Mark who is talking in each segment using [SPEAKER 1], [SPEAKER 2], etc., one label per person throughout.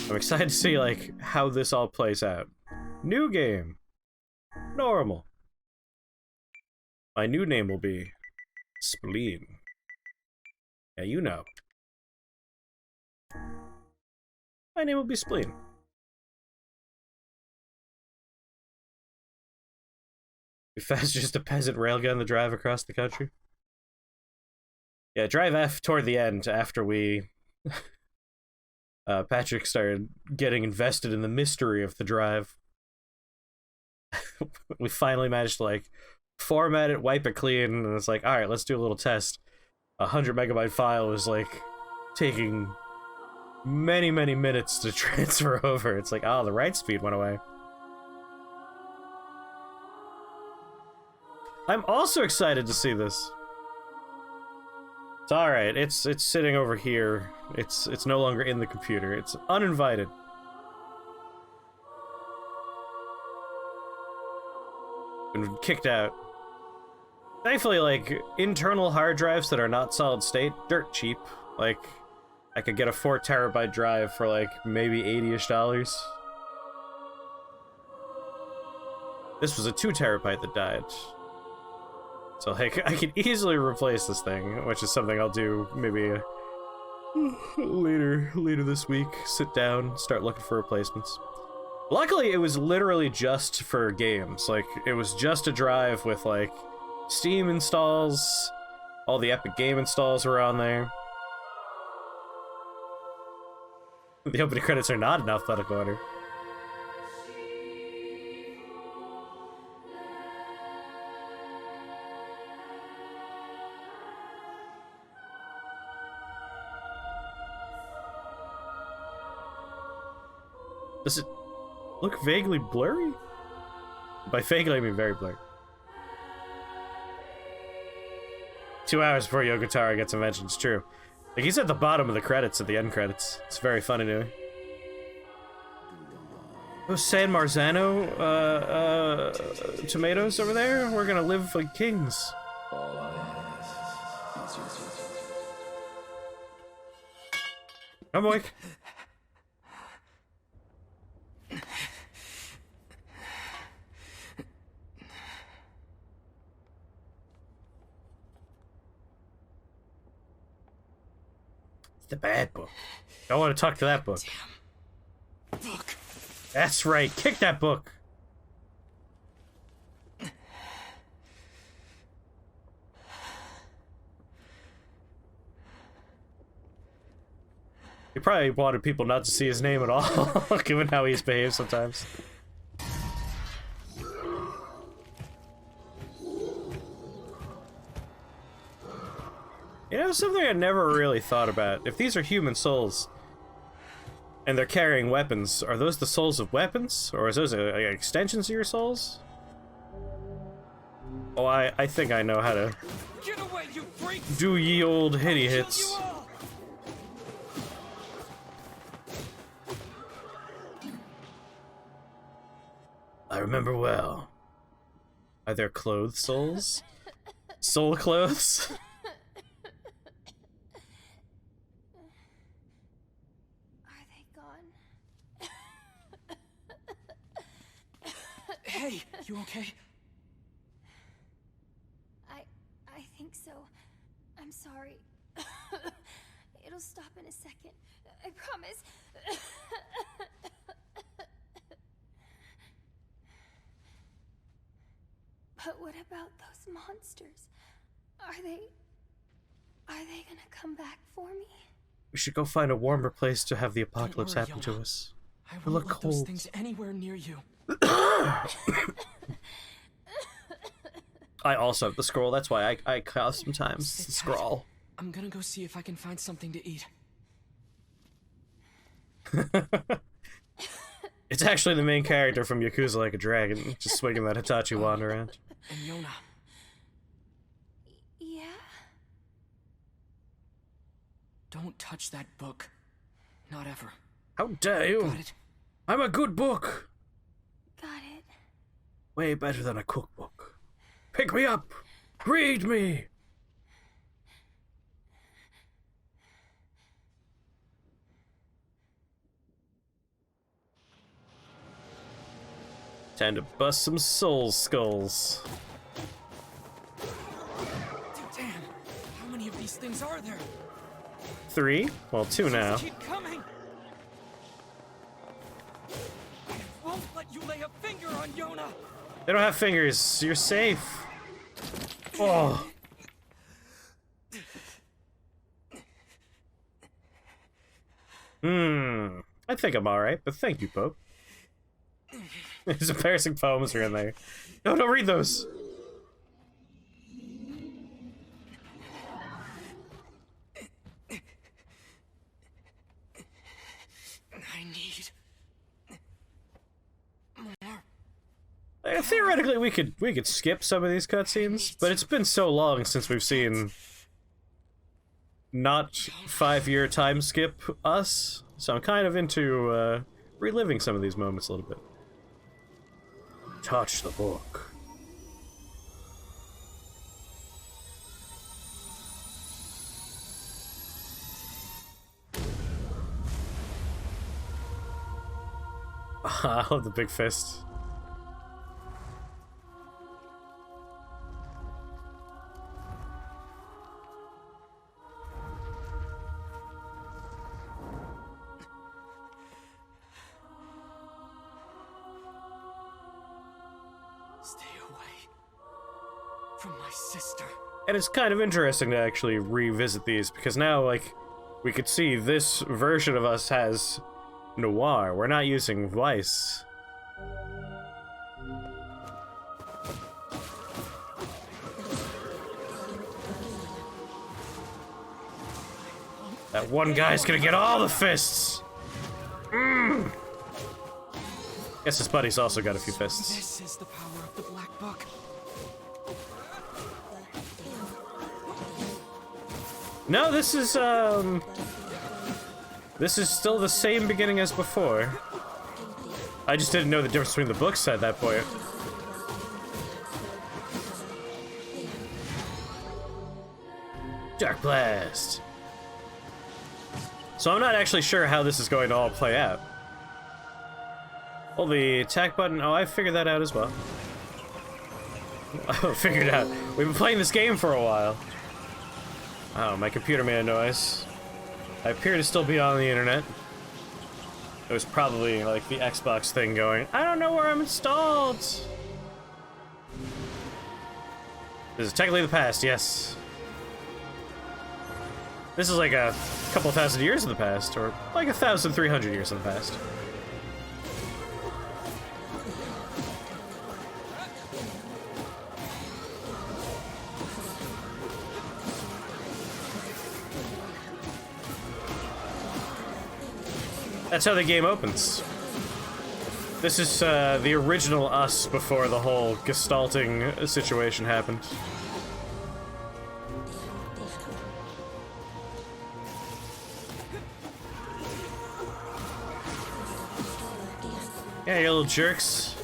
[SPEAKER 1] I'm excited to see, like, how this all plays out. New game. Normal. My new name will be Spleen. Yeah, you know. My name will be Spleen. Be fast, just a peasant railgun to drive across the country. Yeah, drive F toward the end after we... Patrick started getting invested in the mystery of the drive. We finally managed to, like, format it, wipe it clean, and it's like, alright, let's do a little test. 100 megabyte file was, like, taking many, many minutes to transfer over. It's like, oh, the write speed went away. I'm also excited to see this. It's alright, it's sitting over here. It's no longer in the computer. It's uninvited. Been kicked out. Thankfully, like, internal hard drives that are not solid state, dirt cheap. Like, I could get a 4 terabyte drive for, like, maybe $80-ish. This was a 2 terabyte that died. So, like, I can easily replace this thing, which is something I'll do maybe later this week. Sit down, start looking for replacements. Luckily, it was literally just for games. Like, it was just a drive with, like, Steam installs, all the Epic Game installs were on there. The opening credits are not in alphabetical order. Does it look vaguely blurry? By vaguely, I mean very blurry. 2 hours before Yogotaro gets a mention, it's true. Like, he's at the bottom of the credits, at the end credits. It's very funny to me. Those San Marzano, tomatoes over there? We're gonna live like kings. I'm awake. The bad book. Don't want to talk to that book.
[SPEAKER 2] Damn. Book.
[SPEAKER 1] That's right. Kick that book. He probably wanted people not to see his name at all, given how he's behaved sometimes. You know, something I never really thought about. If these are human souls, and they're carrying weapons, are those the souls of weapons? Or is those extensions of your souls? Oh, I think I know how to
[SPEAKER 2] Get away, you freaks!
[SPEAKER 1] do ye old hitty hits. I remember well. Are there clothes souls? Soul clothes?
[SPEAKER 2] Hey, you okay?
[SPEAKER 3] I think so. I'm sorry. It'll stop in a second. I promise. But what about those monsters? Are they gonna come back for me?
[SPEAKER 1] We should go find a warmer place to have the apocalypse happen to us.
[SPEAKER 2] I
[SPEAKER 1] We
[SPEAKER 2] won't
[SPEAKER 1] look
[SPEAKER 2] let those
[SPEAKER 1] cold.
[SPEAKER 2] things anywhere near you.
[SPEAKER 1] I also have the scroll, that's why I cough sometimes.
[SPEAKER 2] Sit
[SPEAKER 1] The
[SPEAKER 2] tight.
[SPEAKER 1] scroll.
[SPEAKER 2] I'm gonna go see if I can find something to eat.
[SPEAKER 1] It's actually the main character from Yakuza Like a Dragon, just swinging that Hitachi wand around.
[SPEAKER 2] And Yona.
[SPEAKER 3] Yeah?
[SPEAKER 2] Don't touch that book. Not ever.
[SPEAKER 1] How dare you?
[SPEAKER 2] Got it?
[SPEAKER 1] I'm a good book!
[SPEAKER 3] Got it.
[SPEAKER 1] Way better than a cookbook. Pick me up! Read me! Time to bust some soul skulls.
[SPEAKER 2] Damn, how many of these things are there?
[SPEAKER 1] 3? Well, 2 now.
[SPEAKER 2] Keep coming. I won't let you lay a finger on Yona.
[SPEAKER 1] They don't have fingers. You're safe. Oh. I think I'm alright, but thank you, Pope. There's embarrassing poems are in there. No, don't read those!
[SPEAKER 2] I need more.
[SPEAKER 1] Theoretically, we could skip some of these cutscenes, but it's been so long since we've seen not 5-year time skip us, so I'm kind of into reliving some of these moments a little bit. Touch the book. I love the big fist.
[SPEAKER 2] Stay away from my sister.
[SPEAKER 1] And it's kind of interesting to actually revisit these, because now, like, we could see this version of us has noir. We're not using Vice. That one guy's gonna get all the fists! Guess his buddy's also got a few fists.
[SPEAKER 2] This is the power of the Black Book.
[SPEAKER 1] No, this is still the same beginning as before. I just didn't know the difference between the books at that point. Dark Blast. So I'm not actually sure how this is going to all play out. Oh, the attack button. Oh, I figured that out as well. Oh, figured out. We've been playing this game for a while. Oh, my computer made a noise. I appear to still be on the internet. It was probably like the Xbox thing going, I don't know where I'm installed. This is technically the past, yes. This is like a couple thousand years in the past, or like 1,300 years in the past. That's how the game opens. This is the original us before the whole gestalting situation happened. Yeah, you little jerks.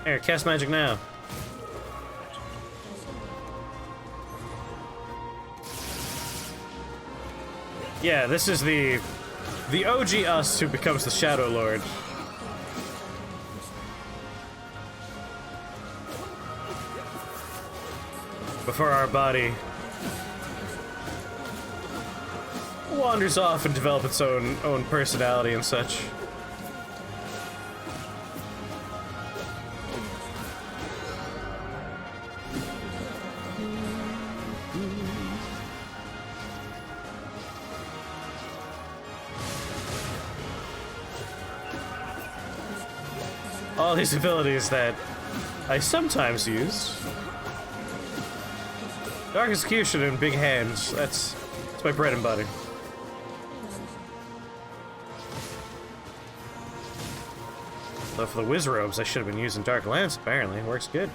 [SPEAKER 1] Here, cast magic now. Yeah, this is the OG us who becomes the Shadow Lord. Before our body wanders off and develops its own personality and such. All these abilities that I sometimes use. Dark Execution and Big Hands, that's my bread and butter. Though for the Wiz Robes, I should have been using Dark Lance, apparently. It works good.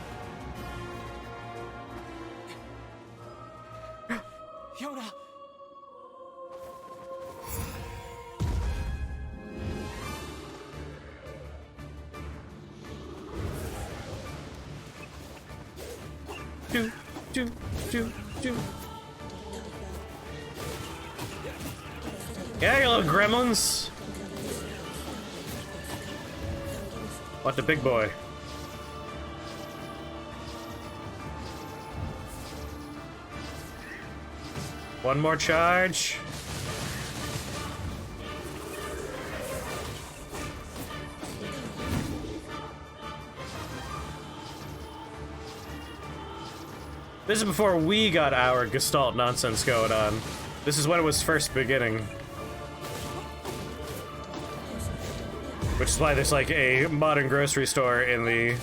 [SPEAKER 2] Yona!
[SPEAKER 1] Do. Yeah, you little gremlins. What the big boy? One more charge. This is before we got our Gestalt nonsense going on. This is when it was first beginning. Which is why there's like a modern grocery store in the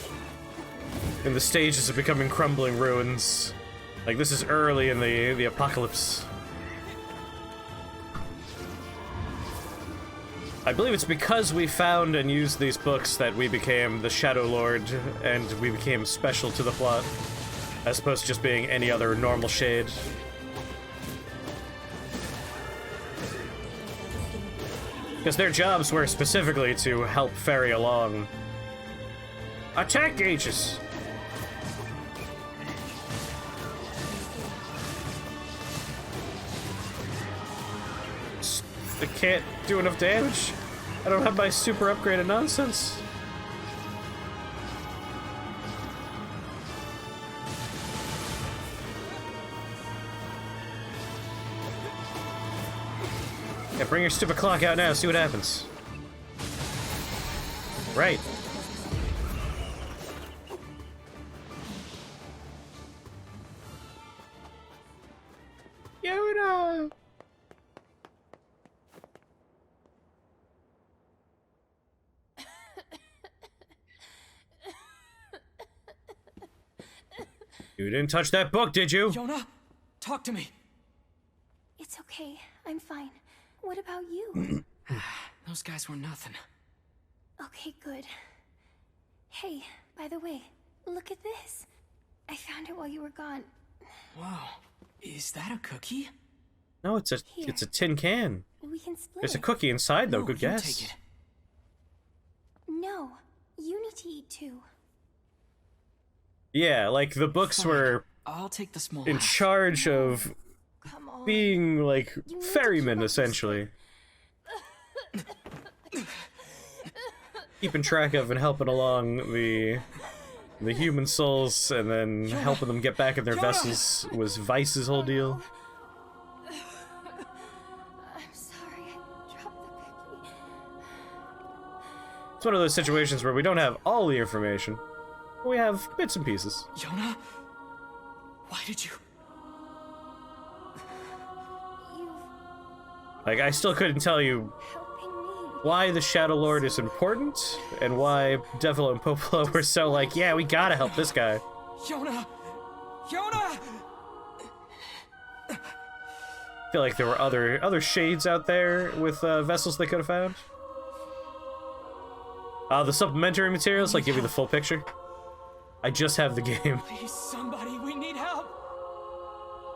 [SPEAKER 1] stages of becoming crumbling ruins. Like this is early in the apocalypse. I believe it's because we found and used these books that we became the Shadow Lord and we became special to the plot, as opposed to just being any other normal shade. Because their jobs were specifically to help ferry along. Attack gauges! I can't do enough damage. I don't have my super upgraded nonsense. Yeah, bring your stupid clock out now, see what happens. Right. Yoda! You didn't touch that book, did you?
[SPEAKER 2] Yona, talk to me.
[SPEAKER 3] It's okay. I'm fine. What about you?
[SPEAKER 2] Those guys were nothing.
[SPEAKER 3] Okay, good. Hey, by the way, look at this. I found it while you were gone.
[SPEAKER 2] Whoa, is that a cookie?
[SPEAKER 1] No, it's a tin can.
[SPEAKER 3] We can split
[SPEAKER 1] There's a
[SPEAKER 3] it.
[SPEAKER 1] cookie inside, though.
[SPEAKER 2] No,
[SPEAKER 1] Good
[SPEAKER 2] you
[SPEAKER 1] guess.
[SPEAKER 2] take it.
[SPEAKER 3] No, you need to eat too.
[SPEAKER 1] Yeah, like the books were
[SPEAKER 2] I'll take the small
[SPEAKER 1] in
[SPEAKER 2] half.
[SPEAKER 1] charge of
[SPEAKER 3] Come on.
[SPEAKER 1] being like
[SPEAKER 3] You need to
[SPEAKER 1] ferrymen,
[SPEAKER 3] keep up
[SPEAKER 1] essentially. Keeping track of and helping along the human souls, and then helping them get back in their vessels was Vice's whole deal.
[SPEAKER 3] I'm sorry, I dropped the cookie.
[SPEAKER 1] It's one of those situations where we don't have all the information. We have bits and pieces.
[SPEAKER 2] Yona, why did you?
[SPEAKER 3] You've
[SPEAKER 1] Like, I still couldn't tell you
[SPEAKER 3] helping me.
[SPEAKER 1] why the Shadow Lord is important, and why Devil and Popolo were so like, yeah, we gotta help this guy.
[SPEAKER 2] Yona! Yona!
[SPEAKER 1] I feel like there were other shades out there with vessels they could have found. The supplementary materials, like, give you the full picture. I just have the game.
[SPEAKER 2] Please, somebody, we need help!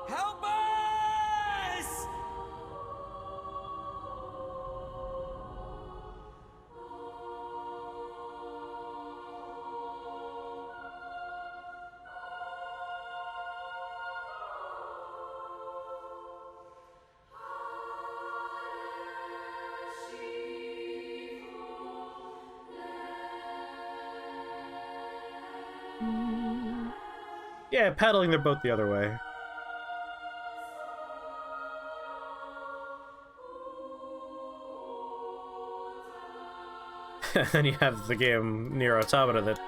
[SPEAKER 2] Help us!
[SPEAKER 1] Yeah, paddling their boat the other way. And then you have the game Nier Automata that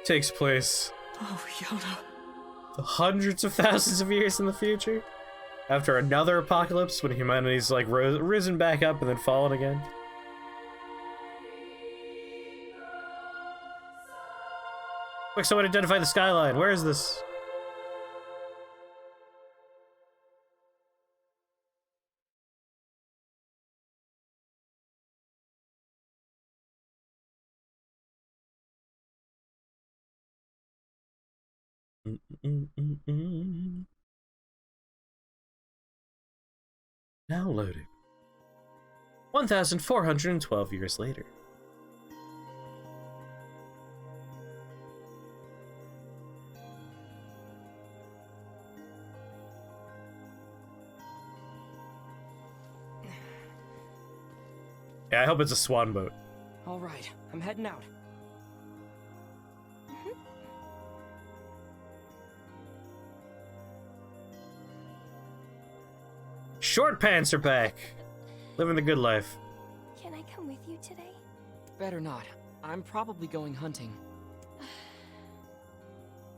[SPEAKER 1] takes place
[SPEAKER 2] Oh, Yona.
[SPEAKER 1] hundreds of thousands of years in the future, after another apocalypse when humanity's like risen back up and then fallen again. Quick, someone identify the skyline. Where is this? Now loading. 1,412 years later. Yeah, I hope it's a swan boat.
[SPEAKER 2] All right, I'm heading out.
[SPEAKER 1] Short pants are back. Living the good life.
[SPEAKER 3] Can I come with you today?
[SPEAKER 2] Better not. I'm probably going hunting.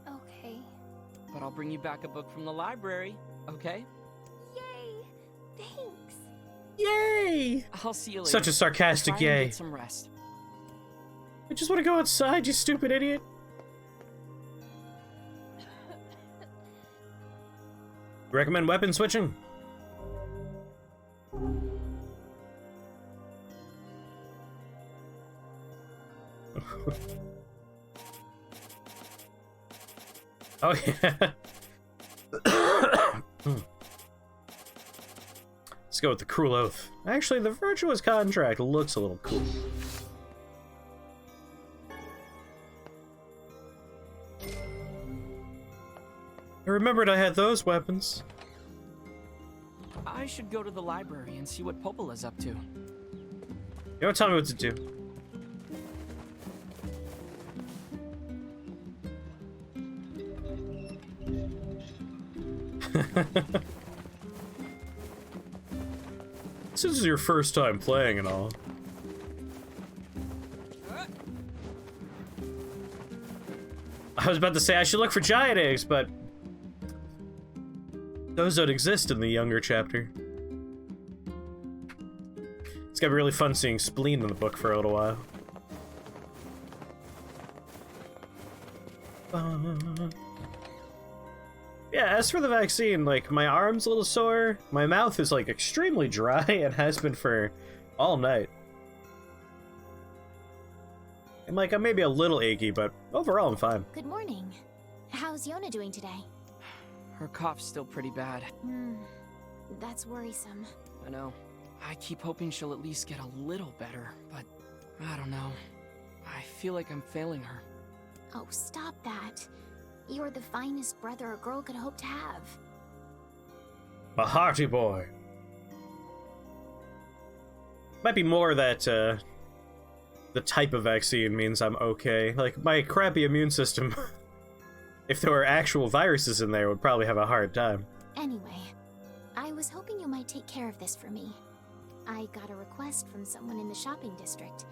[SPEAKER 3] Okay.
[SPEAKER 2] But I'll bring you back a book from the library, okay?
[SPEAKER 3] Yay! Thanks.
[SPEAKER 1] Yay!
[SPEAKER 2] I'll see you later.
[SPEAKER 1] Such a sarcastic
[SPEAKER 2] Try and
[SPEAKER 1] yay.
[SPEAKER 2] get some rest.
[SPEAKER 1] I just want to go outside, you stupid idiot. Recommend weapon switching? Oh yeah. Let's go with the cruel oath. Actually, the virtuous contract looks a little cool. I remembered I had those weapons.
[SPEAKER 2] I should go to the library and see what Popola's up to.
[SPEAKER 1] You don't tell me what to do. This is your first time playing and all. I was about to say I should look for giant eggs, but those don't exist in the younger chapter. It's gonna be really fun seeing Spleen in the book for a little while. Yeah, as for the vaccine, like, my arm's a little sore, my mouth is, like, extremely dry and has been for all night. And, like, I'm maybe a little achy, but overall I'm fine.
[SPEAKER 4] Good morning. How's Yona doing today?
[SPEAKER 2] Her cough's still pretty bad.
[SPEAKER 4] That's worrisome.
[SPEAKER 2] I know. I keep hoping she'll at least get a little better, but I don't know. I feel like I'm failing her.
[SPEAKER 4] Oh, stop that. You're the finest brother a girl could hope to have.
[SPEAKER 1] A hearty boy. Might be more that, the type of vaccine means I'm okay. Like, my crappy immune system, if there were actual viruses in there, would probably have a hard time.
[SPEAKER 4] Anyway, I was hoping you might take care of this for me. I got a request from someone in the shopping district.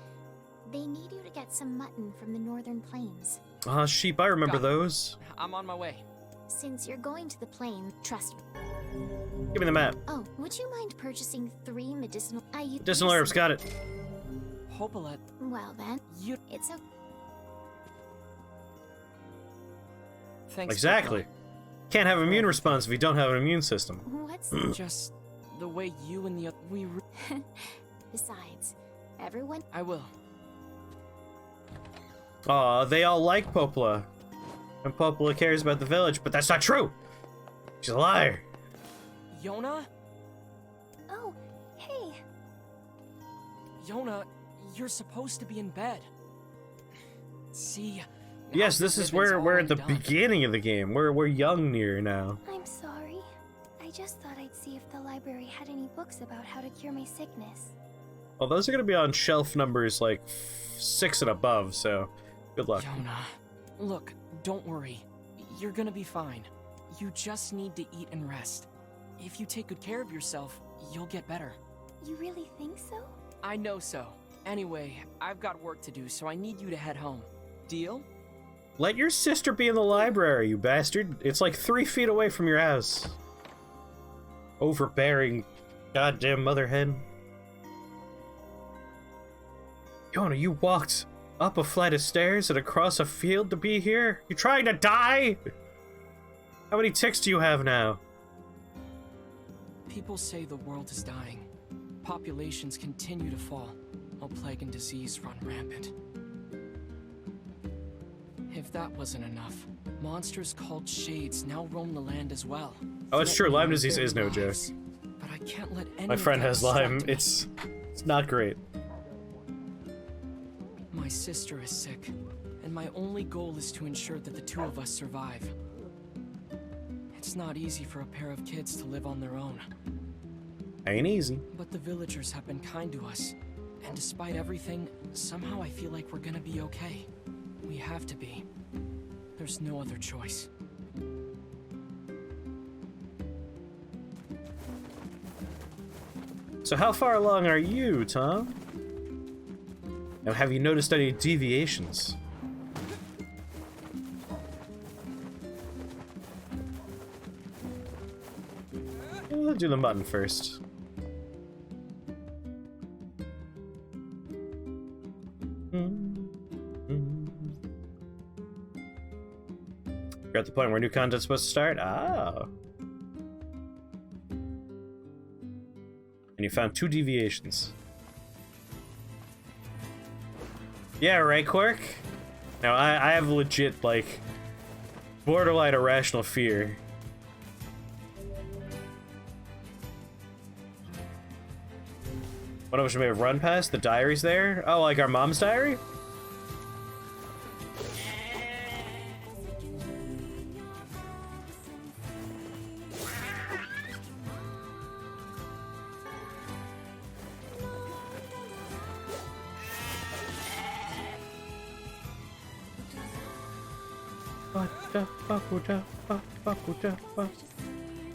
[SPEAKER 4] They need you to get some mutton from the northern plains.
[SPEAKER 1] Ah, sheep, I remember
[SPEAKER 2] Got it.
[SPEAKER 1] those.
[SPEAKER 2] I'm on my way.
[SPEAKER 4] Since you're going to the plain, trust me.
[SPEAKER 1] Give me the map.
[SPEAKER 4] Oh, would you mind purchasing 3 medicinal...
[SPEAKER 1] Medicinal herbs, got it.
[SPEAKER 2] Popola,
[SPEAKER 4] Well then,
[SPEAKER 2] you...
[SPEAKER 4] it's okay.
[SPEAKER 2] Thanks,
[SPEAKER 1] Exactly. Can't have immune response if you don't have an immune system.
[SPEAKER 4] What's...
[SPEAKER 2] Popola. Just the way you and the
[SPEAKER 4] Besides, everyone...
[SPEAKER 2] I will.
[SPEAKER 1] Aw, they all like Popola. And Popola cares about the village, but that's not true! She's a liar.
[SPEAKER 2] Yona?
[SPEAKER 3] Oh, hey.
[SPEAKER 2] Yona, you're supposed to be in bed. See?
[SPEAKER 1] Yes, this is where we're at the beginning of the game. We're young Nier now.
[SPEAKER 3] I'm sorry. I just thought I'd see if the library had any books about how to cure my sickness.
[SPEAKER 1] Well, those are gonna be on shelf numbers like 6 and above, so good luck.
[SPEAKER 2] Yona, look, don't worry. You're gonna be fine. You just need to eat and rest. If you take good care of yourself, you'll get better.
[SPEAKER 3] You really think so?
[SPEAKER 2] I know so. Anyway, I've got work to do, so I need you to head home. Deal?
[SPEAKER 1] Let your sister be in the library, you bastard. It's like 3 feet away from your house. Overbearing goddamn motherhead. Yona, you walked up a flight of stairs and across a field to be here? You trying to die? How many ticks do you have now?
[SPEAKER 2] People say the world is dying. Populations continue to fall, while plague and disease run rampant. If that wasn't enough, monsters called Shades now roam the land as well.
[SPEAKER 1] Oh, it's true. Lyme disease
[SPEAKER 2] Threatening
[SPEAKER 1] is no
[SPEAKER 2] their
[SPEAKER 1] joke.
[SPEAKER 2] lives. But I can't let any
[SPEAKER 1] My
[SPEAKER 2] of
[SPEAKER 1] friend
[SPEAKER 2] that
[SPEAKER 1] has Lyme.
[SPEAKER 2] distract me.
[SPEAKER 1] It's not great.
[SPEAKER 2] My sister is sick, and my only goal is to ensure that the 2 of us survive. It's not easy for a pair of kids to live on their own.
[SPEAKER 1] Ain't easy.
[SPEAKER 2] But the villagers have been kind to us, and despite everything, somehow I feel like we're gonna be okay. We have to be. There's no other choice.
[SPEAKER 1] So how far along are you, Tom? Now, have you noticed any deviations? We'll do the mutton first. You're at the point where new content's supposed to start? Ah. And you found 2 deviations. Yeah, right, Quark? Now, I have legit, like, borderline irrational fear. One of which we may have run past. The diary's there. Oh, like our mom's diary?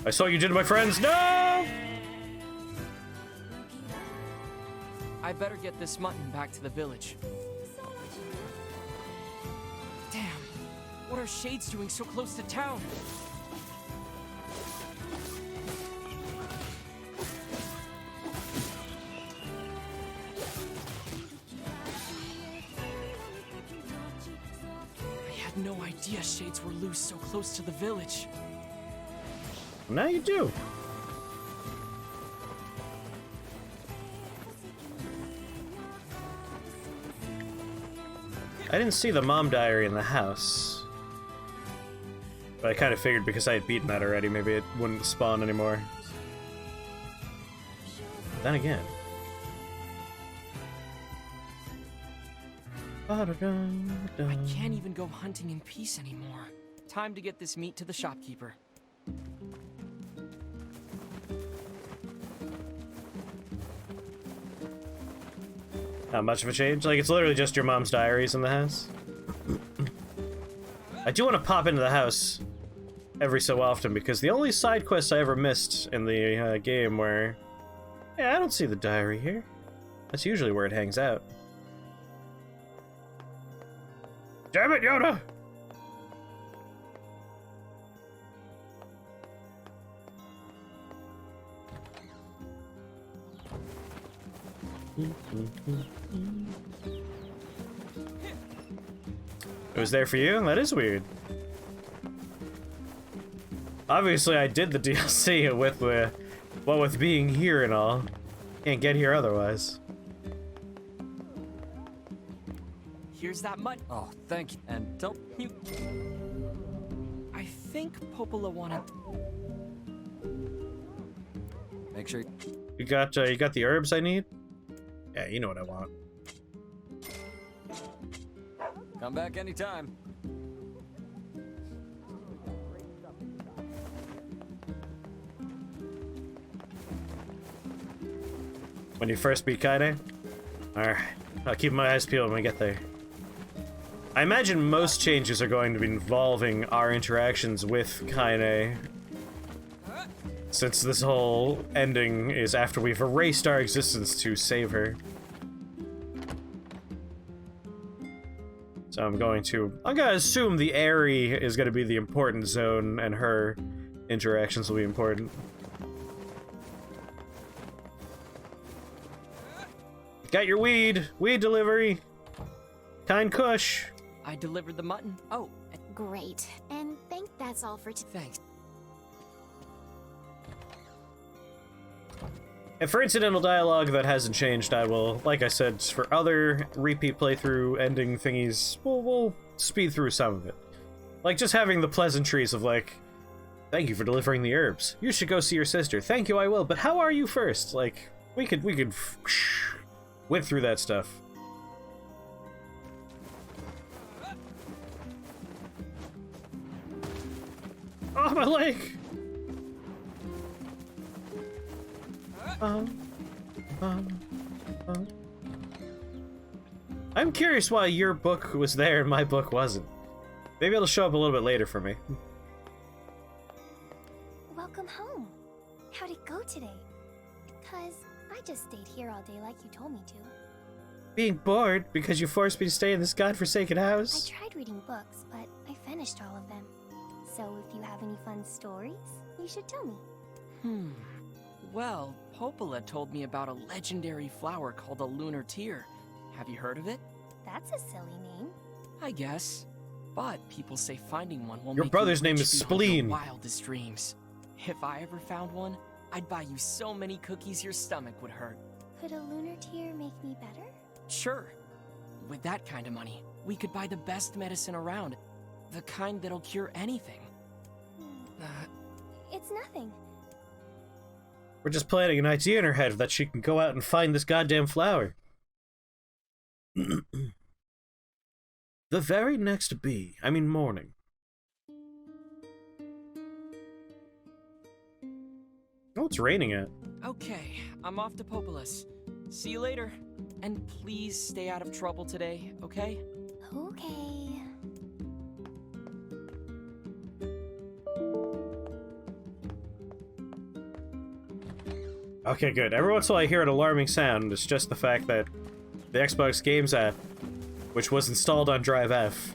[SPEAKER 1] I saw you did to my friends. No!
[SPEAKER 2] I better get this mutton back to the village. Damn, what are Shades doing so close to town? I had no idea Shades were loose so close to the village.
[SPEAKER 1] Now you do. I didn't see the mom diary in the house. But I kind of figured because I had beaten that already, maybe it wouldn't spawn anymore. Then again.
[SPEAKER 2] I can't even go hunting in peace anymore. Time to get this meat to the shopkeeper.
[SPEAKER 1] Not much of a change. Like, it's literally just your mom's diaries in the house. I do want to pop into the house every so often, because the only side quests I ever missed in the game were... Yeah, I don't see the diary here. That's usually where it hangs out. Damn it, Yoda! It was there for you? That is weird. Obviously, I did the DLC with what with being here and all. Can't get here otherwise.
[SPEAKER 2] Here's that mutton.
[SPEAKER 5] Oh, thank you. And don't you...
[SPEAKER 2] I think Popola wanted...
[SPEAKER 5] Make sure...
[SPEAKER 1] You got the herbs I need? Yeah, you know what I want.
[SPEAKER 5] Come back anytime.
[SPEAKER 1] When you first beat Kaine? Alright, I'll keep my eyes peeled when we get there. I imagine most changes are going to be involving our interactions with Kaine, since this whole ending is after we've erased our existence to save her. So I'm gonna assume the Airy is gonna be the important zone, and her interactions will be important. Got your weed delivery. Kind Kush.
[SPEAKER 2] I delivered the mutton. Oh,
[SPEAKER 4] Great. And think that's all for today.
[SPEAKER 2] thanks.
[SPEAKER 1] And for incidental dialogue that hasn't changed, I will, like I said, for other repeat playthrough ending thingies, we'll speed through some of it. Like just having the pleasantries of like, thank you for delivering the herbs. You should go see your sister. Thank you, I will. But how are you first? Like, we could whip through that stuff. Oh, my leg! I'm curious why your book was there and my book wasn't. Maybe it'll show up a little bit later for me.
[SPEAKER 3] Welcome home. How'd it go today? 'Cause I just stayed here all day like you told me to.
[SPEAKER 1] Being bored because you forced me to stay in this godforsaken
[SPEAKER 3] I
[SPEAKER 1] house?
[SPEAKER 3] tried reading books, but I finished all of them. So if you have any fun stories, you should tell me.
[SPEAKER 2] Well, Popola told me about a legendary flower called a lunar tear. Have you heard of it?
[SPEAKER 3] That's a silly name.
[SPEAKER 2] I guess. But people say finding one will
[SPEAKER 1] Your
[SPEAKER 2] make
[SPEAKER 1] brother's
[SPEAKER 2] you
[SPEAKER 1] name
[SPEAKER 2] rich
[SPEAKER 1] is
[SPEAKER 2] beyond your
[SPEAKER 1] Spleen.
[SPEAKER 2] wildest dreams. If I ever found one, I'd buy you so many cookies your stomach would hurt.
[SPEAKER 3] Could a lunar tear make me better?
[SPEAKER 2] Sure. With that kind of money, we could buy the best medicine around. The kind that'll cure anything.
[SPEAKER 3] It's nothing.
[SPEAKER 1] We're just planting an idea in her head that she can go out and find this goddamn flower. The very next morning. Oh, it's raining out.
[SPEAKER 2] Okay, I'm off to Populus. See you later. And please stay out of trouble today, okay?
[SPEAKER 3] Okay.
[SPEAKER 1] Okay, good. Every once in a while I hear an alarming sound. It's just the fact that the Xbox Games app, which was installed on Drive F,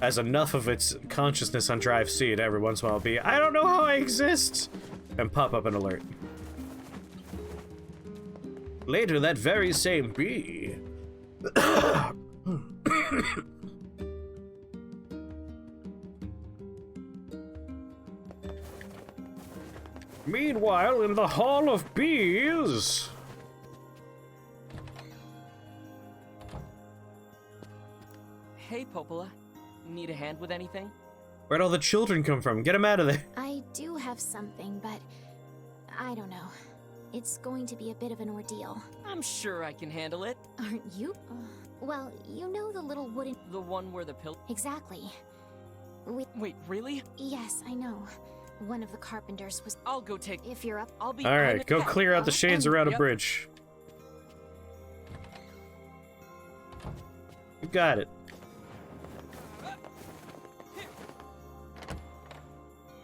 [SPEAKER 1] has enough of its consciousness on Drive C to every once in a while be, I don't know how I exist, and pop up an alert. Later that very same bee. Meanwhile, in the Hall of Bees...
[SPEAKER 2] Hey, Popola. Need a hand with anything?
[SPEAKER 1] Where'd all the children come from? Get them out of there.
[SPEAKER 4] I do have something, but I don't know. It's going to be a bit of an ordeal.
[SPEAKER 2] I'm sure I can handle it.
[SPEAKER 4] Aren't you? Well, you know the little wooden...
[SPEAKER 2] The one where the pill...
[SPEAKER 4] Exactly.
[SPEAKER 2] Wait, really?
[SPEAKER 4] Yes, I know. One of the carpenters was...
[SPEAKER 2] I'll go take...
[SPEAKER 4] If you're up...
[SPEAKER 2] I'll be...
[SPEAKER 1] Alright, go clear out the shades around a
[SPEAKER 2] Yep.
[SPEAKER 1] bridge. You got it.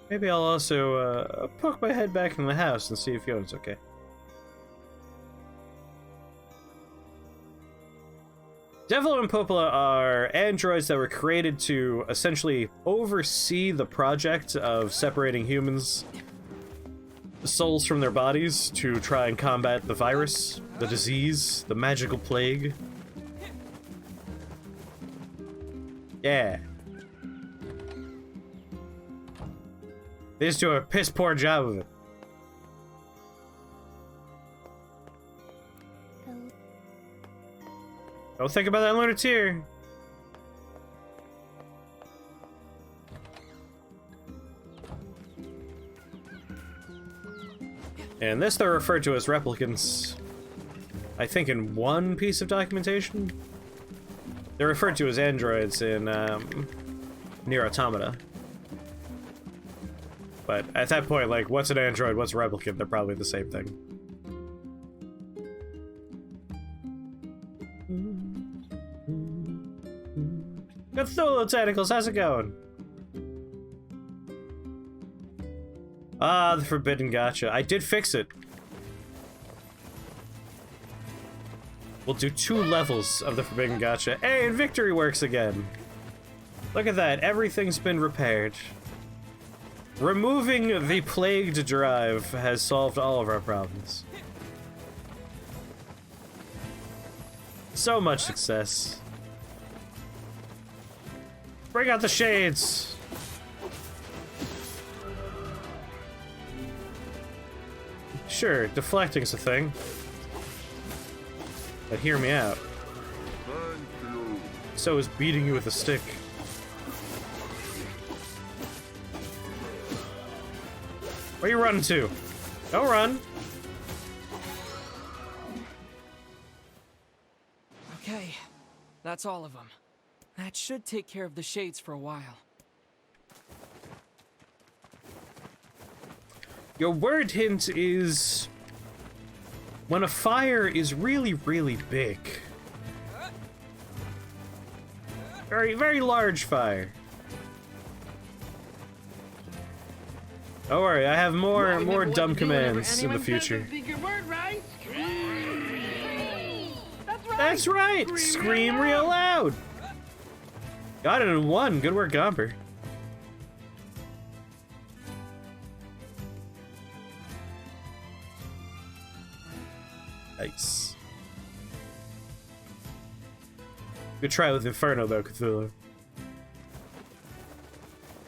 [SPEAKER 1] Maybe I'll also poke my head back in the house and see if Yona's okay. Devil and Popola are androids that were created to essentially oversee the project of separating humans' souls from their bodies to try and combat the virus, the disease, the magical plague. Yeah. They just do a piss poor job of it. Don't think about that lunar tear. And this they're referred to as replicants. I think in one piece of documentation. They're referred to as androids in Nier Automata. But at that point, like, what's an android, what's a replicant? They're probably the same thing. Cthulhu Tentacles, how's it going? Ah, the Forbidden Gacha. I did fix it. We'll do 2 levels of the Forbidden Gacha. Hey, and Victory works again! Look at that, everything's been repaired. Removing the plagued drive has solved all of our problems. So much success. Bring out the shades! Sure, deflecting's a thing. But hear me out. So is beating you with a stick. Where you running to? Don't run!
[SPEAKER 2] Okay, that's all of them. That should take care of the shades for a while.
[SPEAKER 1] Your word hint is... when a fire is really, really big. Very, very large fire. Don't worry, I have more dumb commands in the future.
[SPEAKER 6] Word, right?
[SPEAKER 1] That's right! Scream real loud! Got it in one. Good work, Gomper. Nice. Good try with Inferno, though, Cthulhu.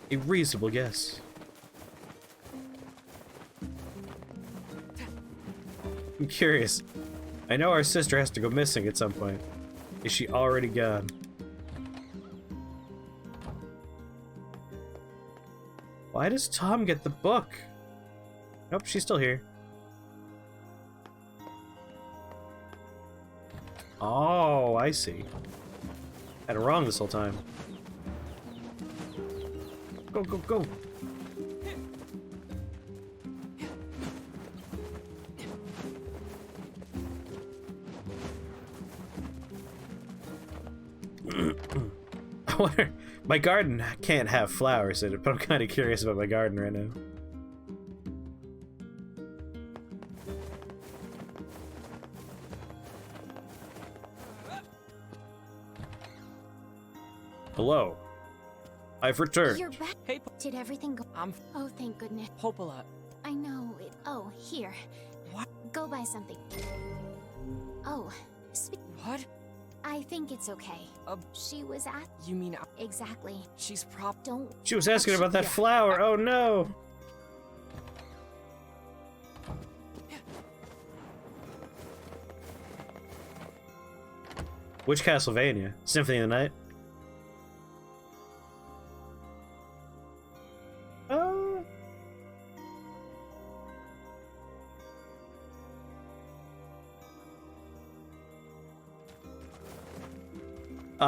[SPEAKER 1] A reasonable guess. I'm curious. I know our sister has to go missing at some point. Is she already gone? Why does Tom get the book? Nope, she's still here. Oh, I see. Had it wrong this whole time. Go, go, go! I wonder, my garden can't have flowers in it, but I'm kind of curious about my garden right now. Hello. I've returned.
[SPEAKER 4] You're back.
[SPEAKER 2] Hey,
[SPEAKER 4] Did everything go? Oh, thank goodness.
[SPEAKER 2] Popola.
[SPEAKER 4] I know it. Oh, here.
[SPEAKER 2] What?
[SPEAKER 4] Go buy something. Oh,
[SPEAKER 2] What?
[SPEAKER 4] I think it's okay. She was at.
[SPEAKER 2] You mean
[SPEAKER 4] Exactly.
[SPEAKER 2] she's
[SPEAKER 4] Don't.
[SPEAKER 1] She was asking about that flower. Oh no. Which Castlevania? Symphony of the Night?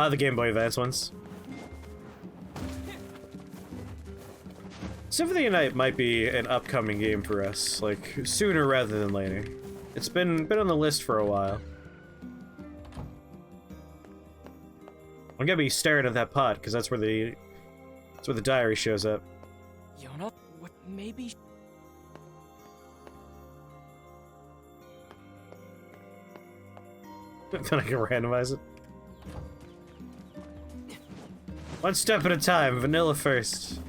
[SPEAKER 1] The Game Boy Advance ones. Symphony of the Night might be an upcoming game for us, like, sooner rather than later. It's been on the list for a while. I'm gonna be staring at that pot, because that's where the diary shows up.
[SPEAKER 2] Yona? What? Maybe.
[SPEAKER 1] Then I can randomize it. One step at a time, vanilla first.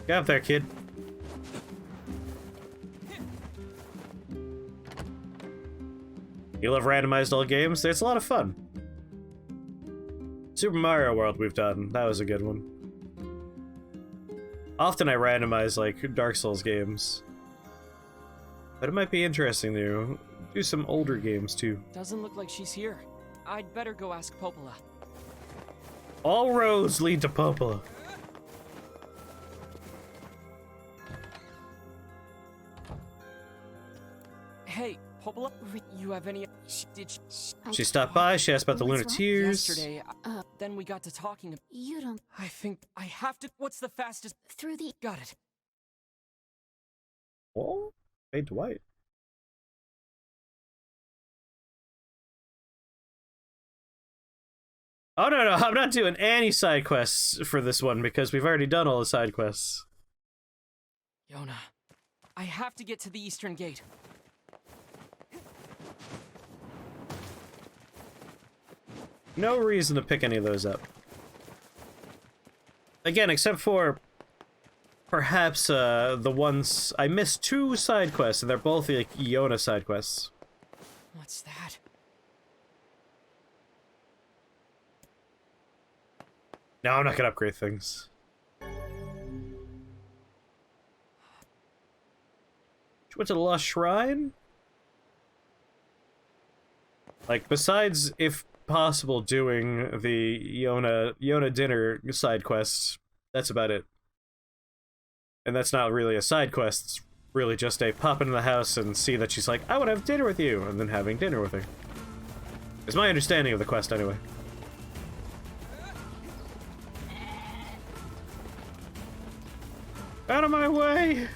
[SPEAKER 1] Get up there, kid. You love randomized all games? It's a lot of fun. Super Mario World we've done. That was a good one. Often I randomize, like, Dark Souls games. But it might be interesting to do some older games, too.
[SPEAKER 2] Doesn't look like she's here. I'd better go ask Popola.
[SPEAKER 1] All roads lead to Popola.
[SPEAKER 2] Hey, Popola, you have any?
[SPEAKER 1] She stopped by, she asked about the
[SPEAKER 4] What's wrong?
[SPEAKER 1] Lunateers.
[SPEAKER 2] Yesterday, then we got to talking.
[SPEAKER 4] You don't.
[SPEAKER 2] I think I have to. What's the fastest?
[SPEAKER 4] Through the.
[SPEAKER 2] Got it.
[SPEAKER 1] Oh, fade to white. Oh no, I'm not doing any side quests for this one because we've already done all the side quests.
[SPEAKER 2] Yona, I have to get to the eastern gate.
[SPEAKER 1] No reason to pick any of those up. Again, except for perhaps the ones I missed 2 side quests, and they're both like Yona side quests.
[SPEAKER 2] What's that?
[SPEAKER 1] No, I'm not gonna upgrade things. She went to the Lost Shrine? Like, besides, if possible, doing the Yona dinner side quests, that's about it. And that's not really a side quest, it's really just a pop into the house and see that she's like, I want to have dinner with you, and then having dinner with her. It's my understanding of the quest, anyway. Out of my way!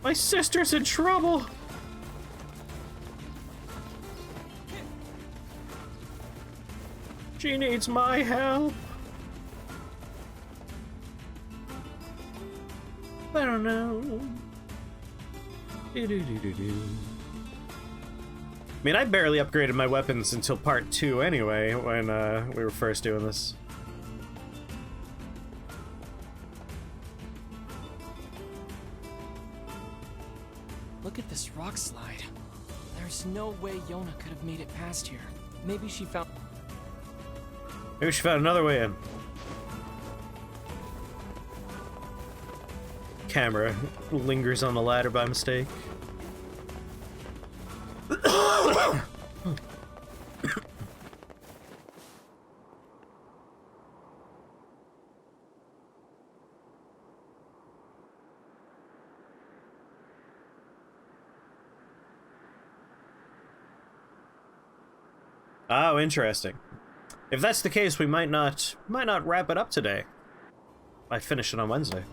[SPEAKER 1] My sister's in trouble! She needs my help! I don't know. I mean, I barely upgraded my weapons until part 2 anyway, when we were first doing this.
[SPEAKER 2] Look at this rock slide. There's no way Yona could have made it past here. Maybe she found
[SPEAKER 1] another way in. Camera lingers on the ladder by mistake. Oh, interesting. If that's the case, we might not wrap it up today. Might finish it on Wednesday.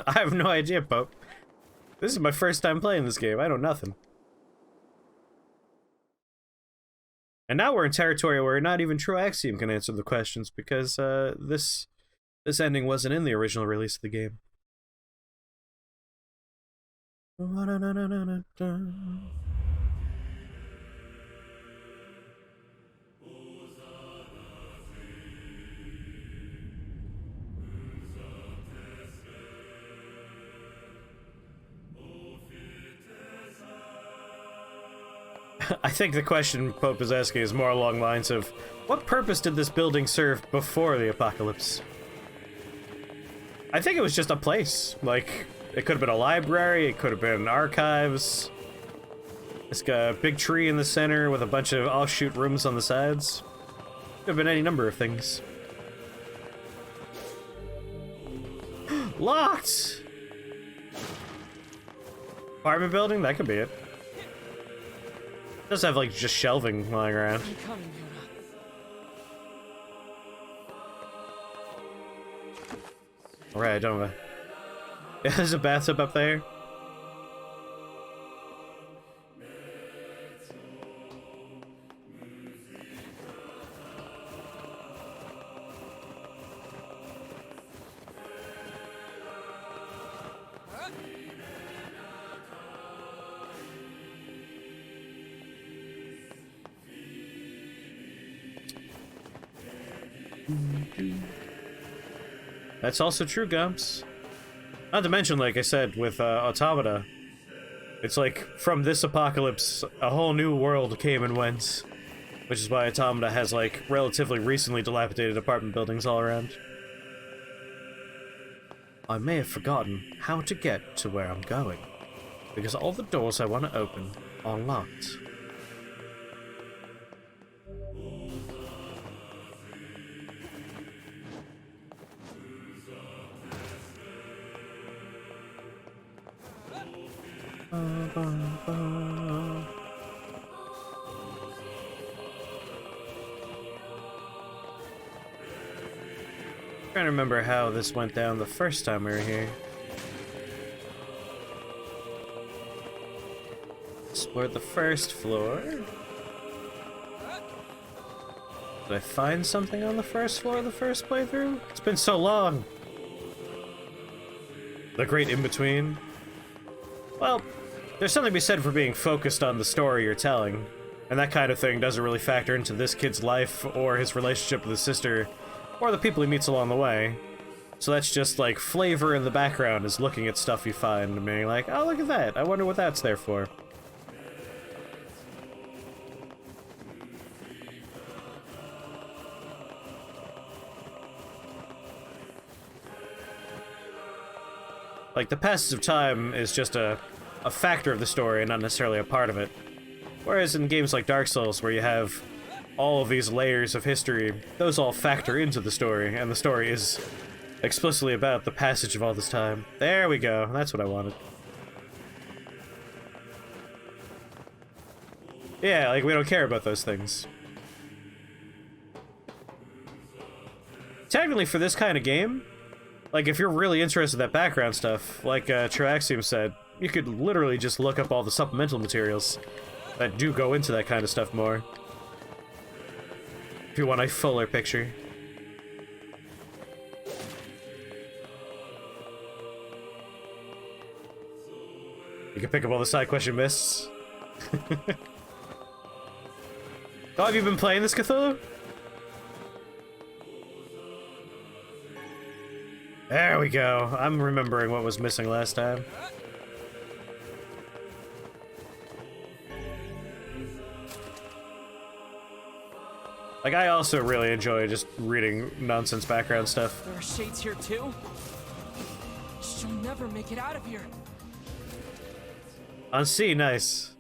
[SPEAKER 1] I have no idea, Pope. This is my first time playing this game. I know nothing. And now we're in territory where not even True Axiom can answer the questions, because this ending wasn't in the original release of the game. I think the question Pope is asking is more along the lines of, what purpose did this building serve before the apocalypse? I think it was just a place. Like, it could have been a library, it could have been archives. It's got a big tree in the center with a bunch of offshoot rooms on the sides. Could have been any number of things. Locked! Apartment building? That could be it. It does have, like, just shelving lying around.
[SPEAKER 2] I'm coming, Yona.
[SPEAKER 1] Alright, don't I? Yeah, there's a bathtub up there. That's also true, Gumps. Not to mention, like I said, with Automata, it's like, from this apocalypse, a whole new world came and went. Which is why Automata has, like, relatively recently dilapidated apartment buildings all around. I may have forgotten how to get to where I'm going, because all the doors I want to open are locked. Trying to remember how this went down the first time we were here. Explored the first floor. Did I find something on the first floor of the first playthrough? It's been so long! The great in-between. Well, there's something to be said for being focused on the story you're telling, and that kind of thing doesn't really factor into this kid's life, or his relationship with his sister, or the people he meets along the way. So that's just, like, flavor in the background, is looking at stuff you find and being like, oh, look at that, I wonder what that's there for. Like, the passage of time is just a factor of the story and not necessarily a part of it. Whereas in games like Dark Souls, where you have all of these layers of history, those all factor into the story, and the story is explicitly about the passage of all this time. There we go, that's what I wanted. Yeah, like, we don't care about those things. Technically, for this kind of game, like, if you're really interested in that background stuff, like Triaxium said, you could literally just look up all the supplemental materials that do go into that kind of stuff more. If you want a fuller picture. You can pick up all the side quest you missed. Oh, have you been playing this, Cthulhu? There we go. I'm remembering what was missing last time. Like, I also really enjoy just reading nonsense background stuff.
[SPEAKER 2] There are shades here too? She'll never make it out of here.
[SPEAKER 1] On C, nice.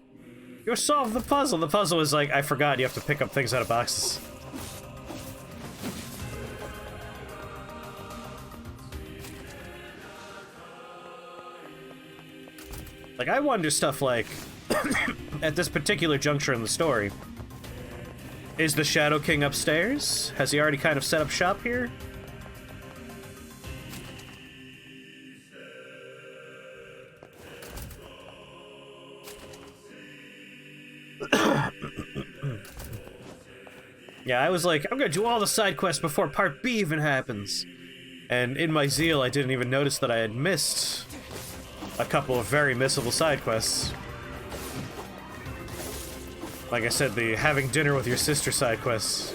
[SPEAKER 1] You solved the puzzle. The puzzle is like, I forgot you have to pick up things out of boxes. Like, I wonder stuff like, at this particular juncture in the story, is the Shadow King upstairs? Has he already kind of set up shop here? Yeah, I was like, I'm gonna do all the side quests before part B even happens. And in my zeal, I didn't even notice that I had missed a couple of very missable side quests. Like I said, the having dinner with your sister side quests.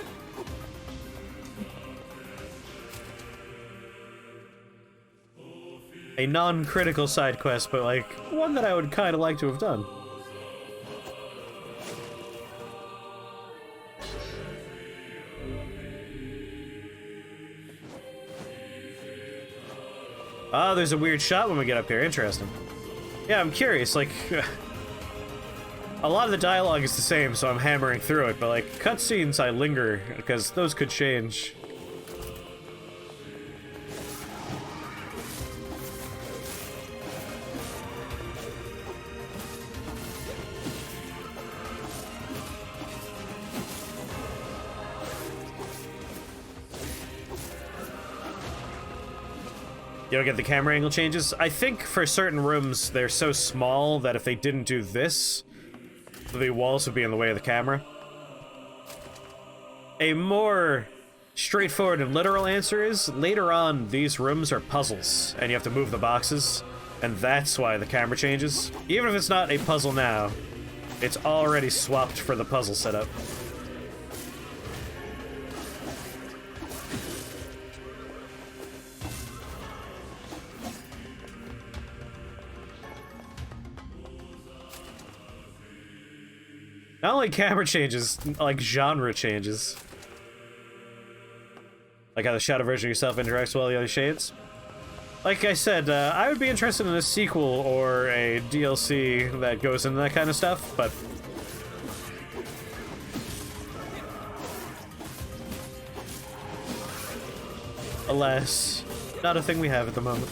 [SPEAKER 1] A non-critical side quest, but like, one that I would kind of like to have done. Oh, there's a weird shot when we get up here. Interesting. Yeah, I'm curious, like... a lot of the dialogue is the same, so I'm hammering through it, but like, cutscenes I linger, because those could change. You don't get the camera angle changes? I think for certain rooms, they're so small that if they didn't do this, the walls would be in the way of the camera. A more straightforward and literal answer is, later on, these rooms are puzzles, and you have to move the boxes, and that's why the camera changes. Even if it's not a puzzle now, it's already swapped for the puzzle setup. Not only camera changes, like genre changes. Like how the shadow version of yourself interacts with all the other shades. Like I said, I would be interested in a sequel or a DLC that goes into that kind of stuff, but... alas, not a thing we have at the moment.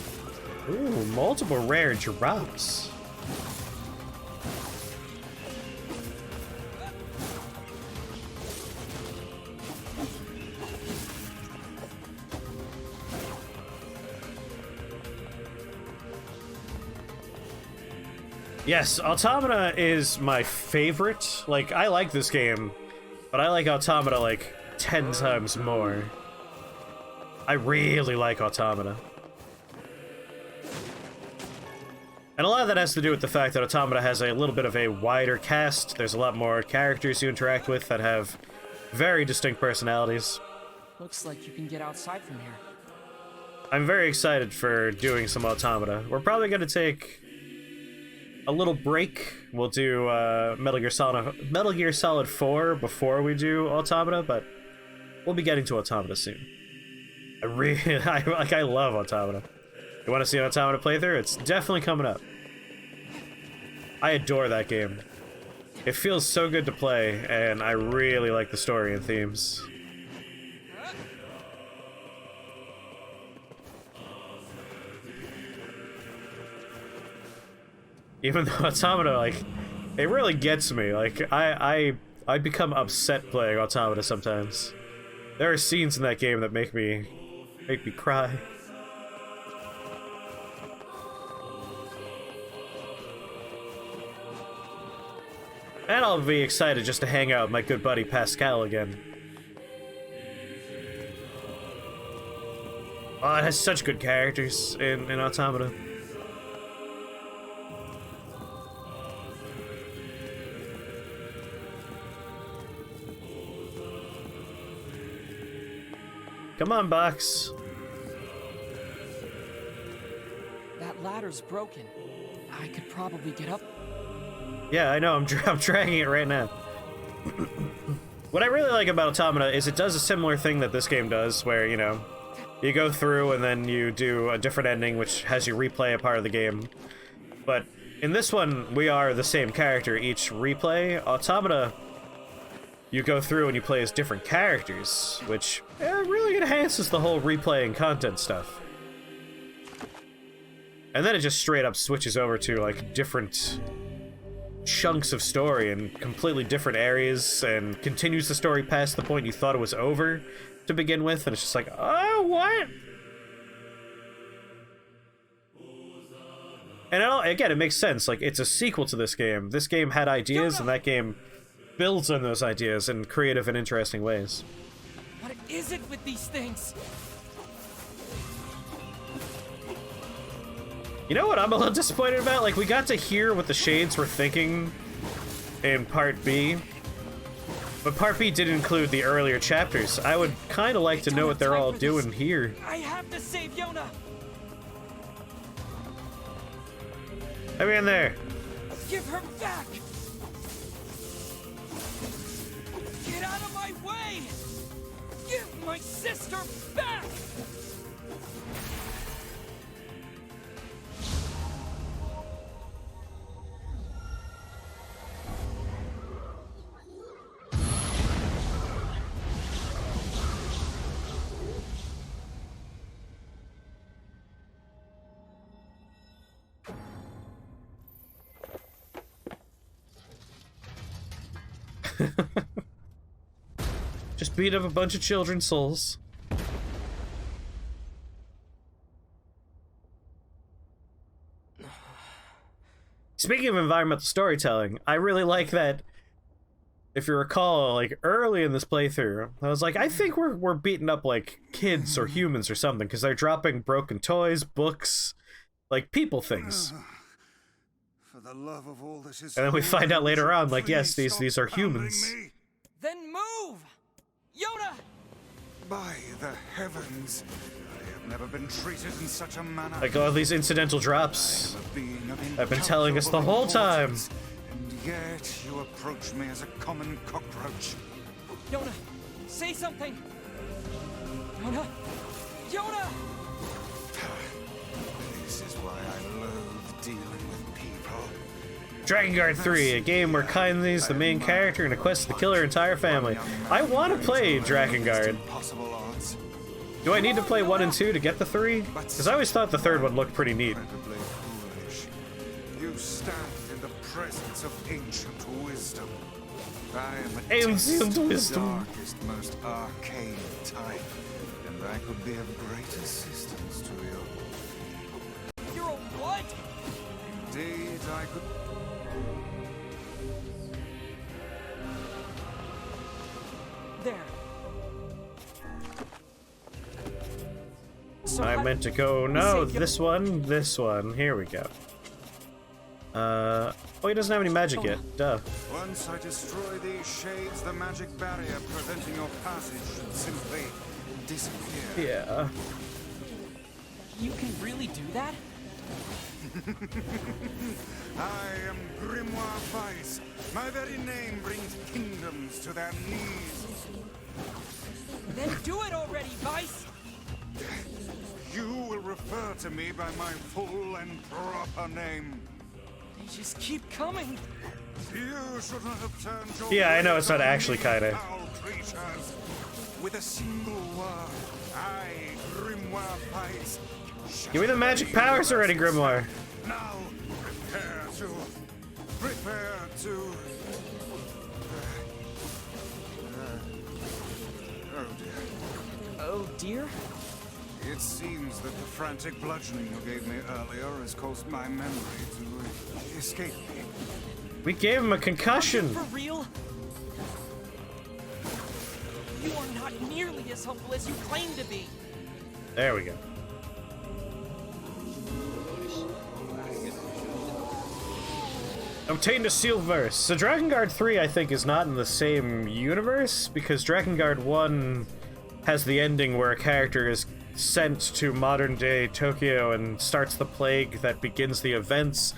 [SPEAKER 1] Ooh, multiple rare drops. Yes, Automata is my favorite. Like, I like this game, but I like Automata, like, 10 times more. I really like Automata. And a lot of that has to do with the fact that Automata has a little bit of a wider cast. There's a lot more characters you interact with that have very distinct personalities.
[SPEAKER 2] Looks like you can get outside from here.
[SPEAKER 1] I'm very excited for doing some Automata. We're probably going to take a little break. We'll do Metal Gear Solid 4 before we do Automata, but we'll be getting to Automata soon. I love Automata. You want to see an Automata playthrough? It's definitely coming up. I adore that game. It feels so good to play, and I really like the story and themes. Even though Automata, like, It really gets me. Like, I become upset playing Automata sometimes. There are scenes in that game that make me cry. And I'll be excited just to hang out with my good buddy Pascal again. Oh, it has such good characters in Automata. Come on, Box.
[SPEAKER 2] That ladder's broken. I could probably get up.
[SPEAKER 1] Yeah, I know, I'm dragging it right now. What I really like about Automata is it does a similar thing that this game does, where, you know, you go through and then you do a different ending, which has you replay a part of the game. But in this one, we are the same character each replay. Automata, you go through and you play as different characters, which really enhances the whole replaying content stuff. And then it just straight up switches over to, like, different chunks of story in completely different areas and continues the story past the point you thought it was over to begin with, and it's just like, oh, what? And again, it makes sense. Like, it's a sequel to this game. This game had ideas, and that game builds on those ideas in creative and interesting ways.
[SPEAKER 2] What is it with these things?
[SPEAKER 1] You know what I'm a little disappointed about? Like, we got to hear what the Shades were thinking in Part B, but Part B did include the earlier chapters. I would kind of like to know what they're all doing here.
[SPEAKER 2] I have to save Yona!
[SPEAKER 1] Come in there.
[SPEAKER 2] Give her back! Get out of my way! Give my sister back!
[SPEAKER 1] Just beat up a bunch of children's souls. Speaking of environmental storytelling, I really like that. If you recall, like, early in this playthrough, I was like, I think we're beating up, like, kids or humans or something, because they're dropping broken toys, books, like, people things.
[SPEAKER 6] For the love of all that is
[SPEAKER 1] And then we find out later on, like, yes, these are humans.
[SPEAKER 2] Then move! Yona!
[SPEAKER 6] By the heavens, I have never been treated in such a manner.
[SPEAKER 1] Like all these incidental drops
[SPEAKER 6] I am a being of
[SPEAKER 1] have been telling us the whole time.
[SPEAKER 6] importance, and yet you approach me as a common cockroach.
[SPEAKER 2] Yona, say something! Yona! Yona!
[SPEAKER 6] This is why I loathe dealing with people.
[SPEAKER 1] Dragon Guard 3, a game where Kindly is the main character in a quest to kill her entire family. I want to play Dragon Guard.
[SPEAKER 6] Impossible odds.
[SPEAKER 1] Do I need to play 1 and 2 to get the 3? Because I always thought the third one looked pretty neat.
[SPEAKER 6] Incredibly foolish. You stand in the presence of ancient wisdom. I am a
[SPEAKER 1] Ancient
[SPEAKER 6] test of
[SPEAKER 1] wisdom.
[SPEAKER 6] the darkest, most arcane type, and I could be of great assistance to you.
[SPEAKER 2] You're a what?
[SPEAKER 6] Indeed, I could.
[SPEAKER 2] There. So
[SPEAKER 1] I
[SPEAKER 2] how-
[SPEAKER 1] meant to go, no, this one. Here we go. Oh, he doesn't have any magic yet. Duh.
[SPEAKER 6] Once I destroy these shades, the magic barrier preventing your passage should simply disappear.
[SPEAKER 1] Yeah.
[SPEAKER 2] You can really do that?
[SPEAKER 6] I am Grimoire Vice. My very name brings kingdoms to their knees.
[SPEAKER 2] Then do it already, Vice!
[SPEAKER 6] You will refer to me by my full and proper name.
[SPEAKER 2] They just keep coming!
[SPEAKER 6] You should not have turned your
[SPEAKER 1] Yeah, I know it's not
[SPEAKER 6] face on
[SPEAKER 1] actually
[SPEAKER 6] me,
[SPEAKER 1] kinda.
[SPEAKER 6] foul creatures. With a single word, I, Grimoire Vice,
[SPEAKER 1] Give me the magic powers already, Grimoire.
[SPEAKER 6] now prepare to... oh dear.
[SPEAKER 2] Oh dear?
[SPEAKER 6] It seems that the frantic bludgeoning you gave me earlier has caused my memory to escape me.
[SPEAKER 1] We gave him a concussion.
[SPEAKER 2] For real? You are not nearly as helpful as you claim to be.
[SPEAKER 1] There we go. Obtained a seal verse. So Drakengard 3, I think, is not in the same universe, because Drakengard 1 has the ending where a character is sent to modern-day Tokyo and starts the plague that begins the events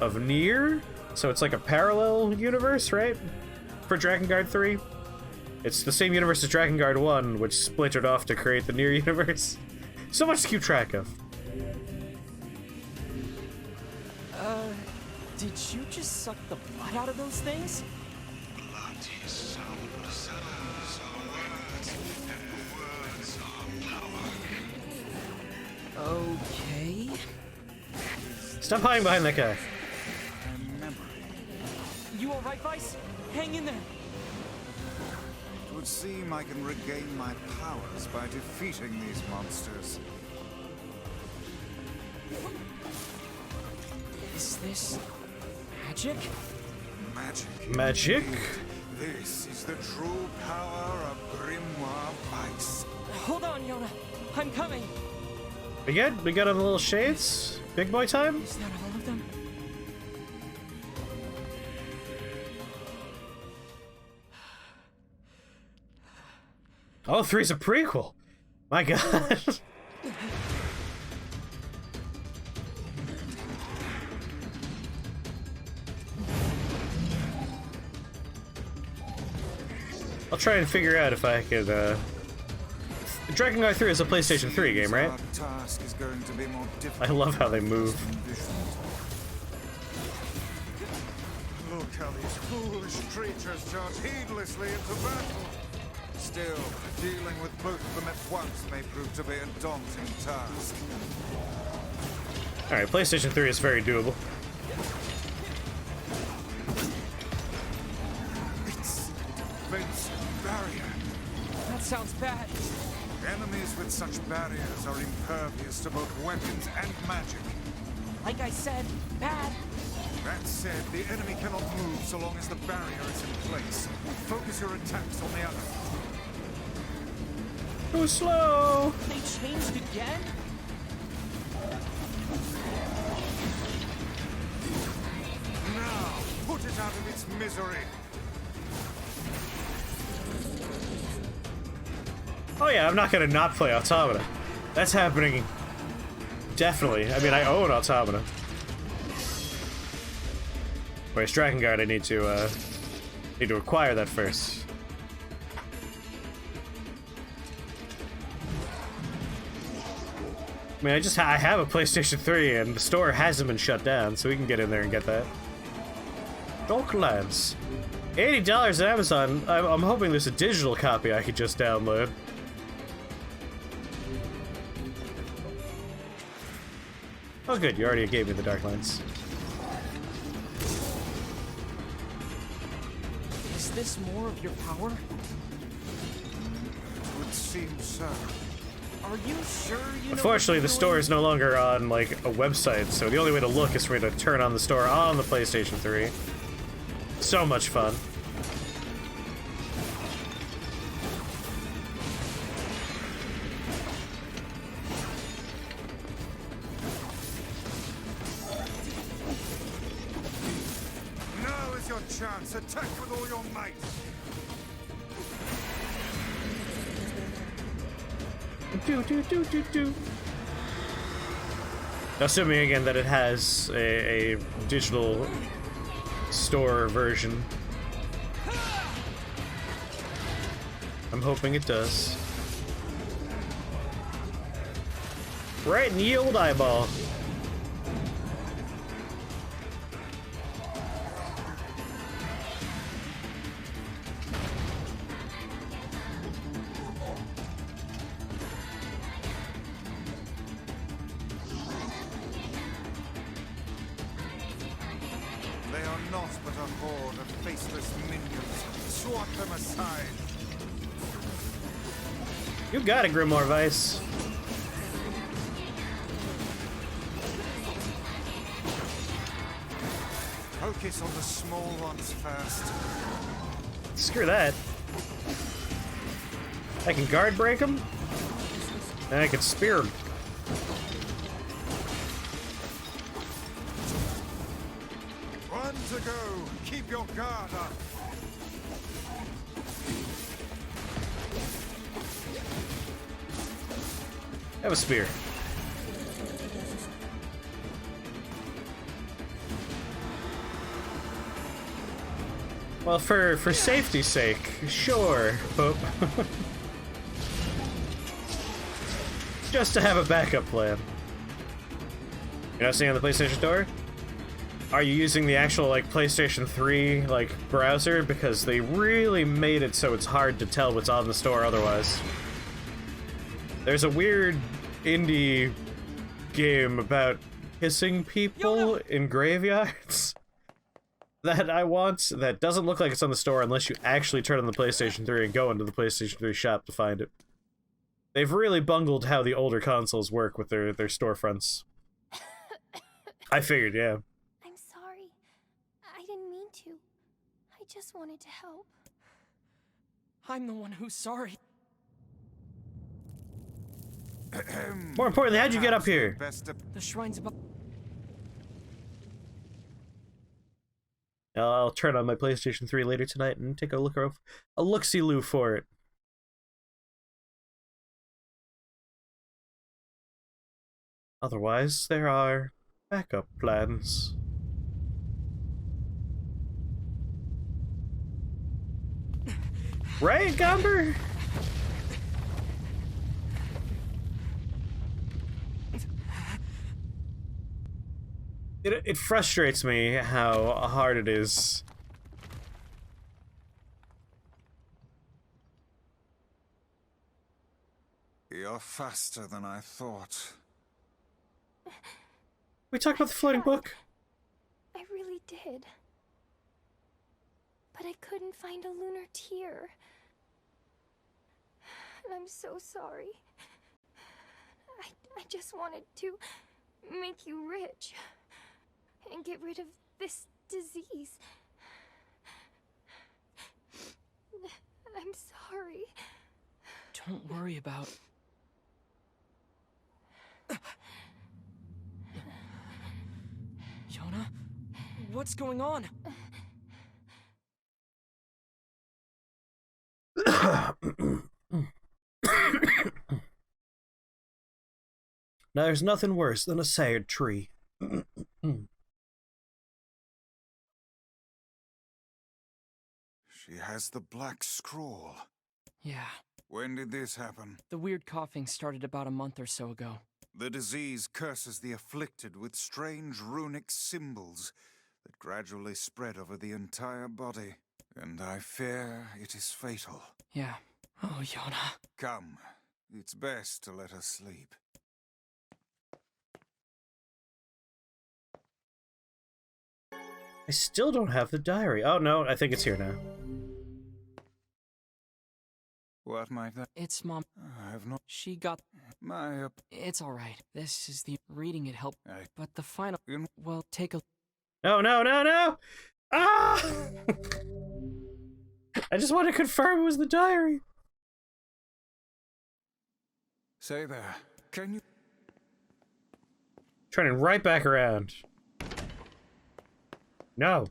[SPEAKER 1] of Nier. So it's like a parallel universe, right? For Drakengard 3. It's the same universe as Drakengard 1, which splintered off to create the Nier universe. So much to keep track of.
[SPEAKER 2] Did you just suck the blood out of those things?
[SPEAKER 6] Blood is sound, sounds are words, and words are power.
[SPEAKER 2] Okay.
[SPEAKER 1] Stop hiding behind that guy.
[SPEAKER 6] And memory.
[SPEAKER 2] You alright, Vice? Hang in there.
[SPEAKER 6] It would seem I can regain my powers by defeating these monsters.
[SPEAKER 2] Is this magic?
[SPEAKER 6] Magic.
[SPEAKER 1] Magic?
[SPEAKER 6] indeed. This is the true power of Grimoire Vice.
[SPEAKER 2] Hold on, Yona. I'm coming.
[SPEAKER 1] We good? We got on the little shades? Big boy time?
[SPEAKER 2] Is that all of them?
[SPEAKER 1] All three's a prequel. My god. I'll try and figure out if I could, Drakengard 3 is a PlayStation 3 game, right?
[SPEAKER 6] Our task is going to be more
[SPEAKER 1] I
[SPEAKER 6] difficult
[SPEAKER 1] love how they move.
[SPEAKER 6] than envisioned. Look how these foolish creatures charge heedlessly into battle. Still, dealing with both of them at once may prove to be a daunting task.
[SPEAKER 1] Alright, PlayStation 3 is very doable.
[SPEAKER 6] It's defense barrier.
[SPEAKER 2] That sounds bad.
[SPEAKER 6] Enemies with such barriers are impervious to both weapons and magic.
[SPEAKER 2] Like I said, bad.
[SPEAKER 6] That said, the enemy cannot move so long as the barrier is in place. Focus your attacks on the other.
[SPEAKER 1] Go slow!
[SPEAKER 2] They changed again?
[SPEAKER 6] Now, put it out of its misery.
[SPEAKER 1] Oh yeah, I'm not gonna not play Automata. That's happening. Definitely. I mean, I own Automata. Whereas Drakengard, I need to acquire that first. I mean, I have a PlayStation 3 and the store hasn't been shut down, so we can get in there and get that. Darklands. $80 at Amazon. I'm hoping there's a digital copy I could just download. Oh good, you already gave me the Darklands.
[SPEAKER 2] Is this more of your power?
[SPEAKER 6] It would seem so.
[SPEAKER 2] Are you sure you know
[SPEAKER 1] Unfortunately,
[SPEAKER 2] what
[SPEAKER 1] the
[SPEAKER 2] you're
[SPEAKER 1] store
[SPEAKER 2] doing?
[SPEAKER 1] is no longer on, like, a website, so the only way to look is for me to turn on the store on the PlayStation 3. So much fun.
[SPEAKER 6] Now is your chance. Attack with all your might.
[SPEAKER 1] Assuming again that it has a digital store version. I'm hoping it does. Right in the old eyeball.
[SPEAKER 6] They are naught but a horde of faceless minions. Swat them aside.
[SPEAKER 1] You got it, Grimoire Vice.
[SPEAKER 6] Focus on the small ones first.
[SPEAKER 1] Screw that. I can guard break them, and I can spear them.
[SPEAKER 6] One to go. Keep your guard up.
[SPEAKER 1] Have a spear. Well, for safety's sake, sure, Pope. Just to have a backup plan. You're not seeing on the PlayStation Store? Are you using the actual, like, PlayStation 3, like, browser? Because they really made it so it's hard to tell what's on the store otherwise. There's a weird indie game about kissing people in graveyards that I want, that doesn't look like it's on the store unless you actually turn on the PlayStation 3 and go into the PlayStation 3 shop to find it. They've really bungled how the older consoles work with their storefronts. I figured, yeah.
[SPEAKER 3] I'm sorry. I didn't mean to. I just wanted to help.
[SPEAKER 2] I'm the one who's sorry.
[SPEAKER 1] More importantly, how'd you get up here?
[SPEAKER 2] The shrine's above.
[SPEAKER 1] I'll turn on my PlayStation 3 later tonight and take a look-see-loo for it. Otherwise, there are backup plans. Right, Gumber? It frustrates me how hard it is.
[SPEAKER 6] You're faster than I thought.
[SPEAKER 1] We talked about the floating book.
[SPEAKER 3] I really did. But I couldn't find a lunar tear. And I'm so sorry. I just wanted to make you rich. And get rid of this disease. I'm sorry.
[SPEAKER 2] Don't worry about... Yona? What's going on?
[SPEAKER 1] Now, there's nothing worse than a sad tree.
[SPEAKER 6] She has the black scroll.
[SPEAKER 2] Yeah.
[SPEAKER 6] When did this happen?
[SPEAKER 2] The weird coughing started about a month or so ago.
[SPEAKER 6] The disease curses the afflicted with strange runic symbols that gradually spread over the entire body. And I fear it is fatal.
[SPEAKER 2] Yeah. Oh, Yona.
[SPEAKER 6] Come, it's best to let her sleep.
[SPEAKER 1] I still don't have the diary. Oh no, I think it's here now.
[SPEAKER 6] What might that?
[SPEAKER 2] It's Mom.
[SPEAKER 6] I have not.
[SPEAKER 2] She got...
[SPEAKER 6] My
[SPEAKER 2] It's alright. This is the... Reading it helped.
[SPEAKER 6] I...
[SPEAKER 2] But the final... Well, take a...
[SPEAKER 1] No, no, no, no! Ah! I just want to confirm it was the diary.
[SPEAKER 6] Say there. Can you...
[SPEAKER 1] Turning right back around. No.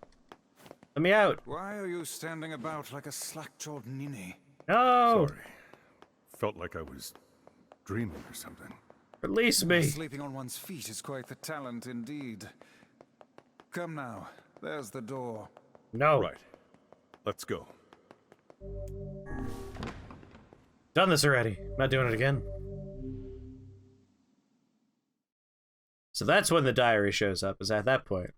[SPEAKER 1] Let me out.
[SPEAKER 6] Why are you standing about like a slack-jawed ninny?
[SPEAKER 1] No.
[SPEAKER 7] Sorry. Felt like I was dreaming or something.
[SPEAKER 1] Release me.
[SPEAKER 6] Sleeping on one's feet is quite the talent indeed. Come now. There's the door.
[SPEAKER 1] No.
[SPEAKER 7] Right. Let's go.
[SPEAKER 1] Done this already. Not doing it again. So that's when the diary shows up, is at that point.